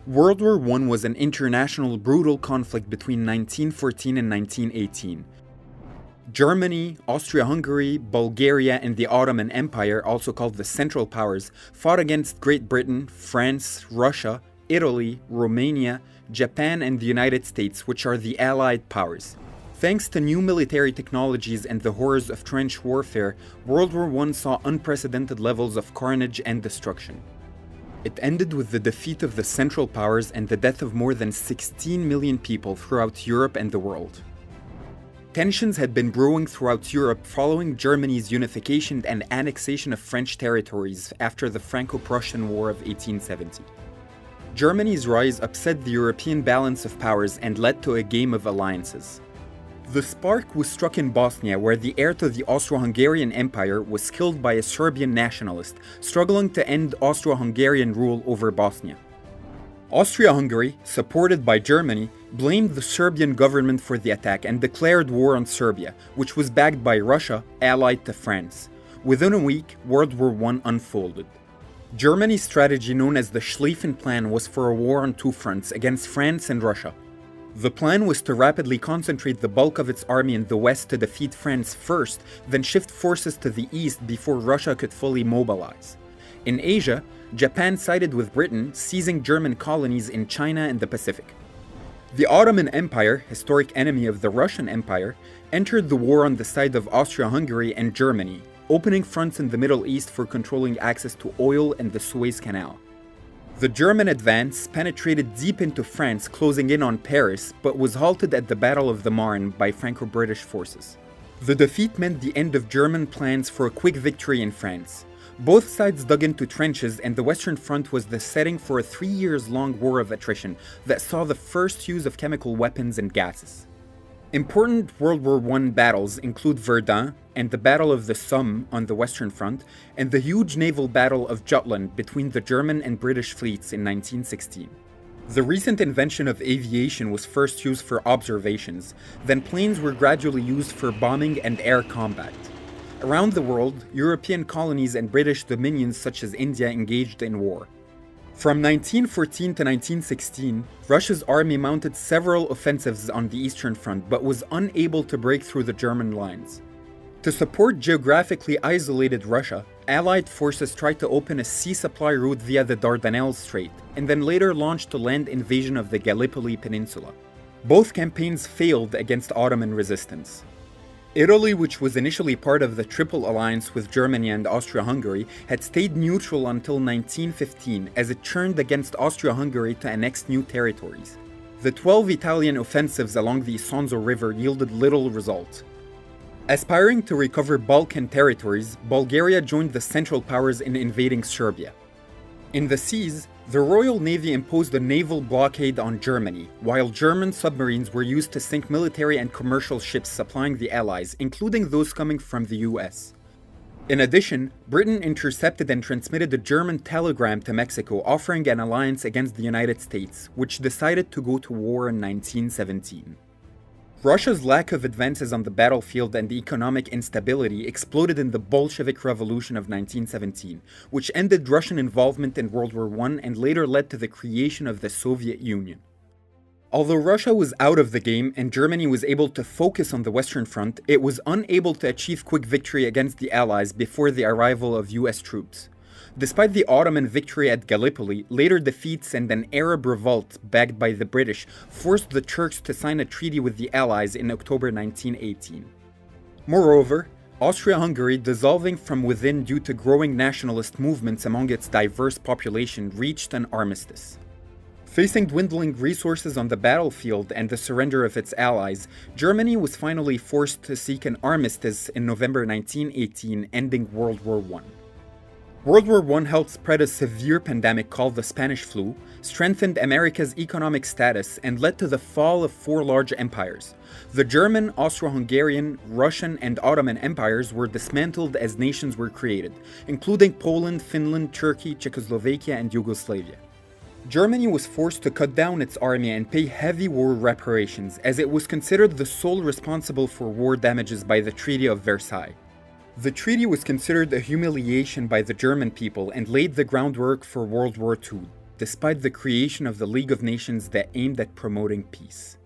World War I was an international brutal conflict between 1914 and 1918. Germany, Austria-Hungary, Bulgaria, and the Ottoman Empire, also called the Central Powers, fought against Great Britain, France, Russia, Italy, Romania, Japan, and the United States, which are the Allied powers. Thanks to new military technologies and the horrors of trench warfare, World War I saw unprecedented levels of carnage and destruction. It ended with the defeat of the Central Powers and the death of more than 16 million people throughout Europe and the world. Tensions had been brewing throughout Europe following Germany's unification and annexation of French territories after the Franco-Prussian War of 1870. Germany's rise upset the European balance of powers and led to a game of alliances. The spark was struck in Bosnia, where the heir to the Austro-Hungarian Empire was killed by a Serbian nationalist struggling to end Austro-Hungarian rule over Bosnia. Austria-Hungary, supported by Germany, blamed the Serbian government for the attack and declared war on Serbia, which was backed by Russia, allied to France. Within a week, World War I unfolded. Germany's strategy, known as the Schlieffen Plan, was for a war on two fronts against France and Russia. The plan was to rapidly concentrate the bulk of its army in the west to defeat France first, then shift forces to the east before Russia could fully mobilize. In Asia, Japan sided with Britain, seizing German colonies in China and the Pacific. The Ottoman Empire, historic enemy of the Russian Empire, entered the war on the side of Austria-Hungary and Germany, opening fronts in the Middle East for controlling access to oil and the Suez Canal. The German advance penetrated deep into France, closing in on Paris, but was halted at the Battle of the Marne by Franco-British forces. The defeat meant the end of German plans for a quick victory in France. Both sides dug into trenches, and the Western Front was the setting for a 3-year-long war of attrition that saw the first use of chemical weapons and gases. Important World War I battles include Verdun and the Battle of the Somme on the Western Front, and the huge naval battle of Jutland between the German and British fleets in 1916. The recent invention of aviation was first used for observations, then planes were gradually used for bombing and air combat. Around the world, European colonies and British dominions such as India engaged in war. From 1914 to 1916, Russia's army mounted several offensives on the Eastern Front but was unable to break through the German lines. To support geographically isolated Russia, Allied forces tried to open a sea supply route via the Dardanelles Strait, and then later launched a land invasion of the Gallipoli Peninsula. Both campaigns failed against Ottoman resistance. Italy, which was initially part of the Triple Alliance with Germany and Austria-Hungary, had stayed neutral until 1915 as it turned against Austria-Hungary to annex new territories. The 12 Italian offensives along the Isonzo River yielded little result. Aspiring to recover Balkan territories, Bulgaria joined the Central Powers in invading Serbia. In the seas, the Royal Navy imposed a naval blockade on Germany, while German submarines were used to sink military and commercial ships supplying the Allies, including those coming from the US. In addition, Britain intercepted and transmitted a German telegram to Mexico offering an alliance against the United States, which decided to go to war in 1917. Russia's lack of advances on the battlefield and the economic instability exploded in the Bolshevik Revolution of 1917, which ended Russian involvement in World War I and later led to the creation of the Soviet Union. Although Russia was out of the game and Germany was able to focus on the Western Front, it was unable to achieve quick victory against the Allies before the arrival of US troops. Despite the Ottoman victory at Gallipoli, later defeats and an Arab revolt backed by the British forced the Turks to sign a treaty with the Allies in October 1918. Moreover, Austria-Hungary, dissolving from within due to growing nationalist movements among its diverse population, reached an armistice. Facing dwindling resources on the battlefield and the surrender of its allies, Germany was finally forced to seek an armistice in November 1918, ending World War I. World War I helped spread a severe pandemic called the Spanish flu, strengthened America's economic status, and led to the fall of 4 large empires. The German, Austro-Hungarian, Russian, and Ottoman empires were dismantled as nations were created, including Poland, Finland, Turkey, Czechoslovakia, and Yugoslavia. Germany was forced to cut down its army and pay heavy war reparations, as it was considered the sole responsible for war damages by the Treaty of Versailles. The treaty was considered a humiliation by the German people and laid the groundwork for World War II. despite the creation of the League of Nations that aimed at promoting peace.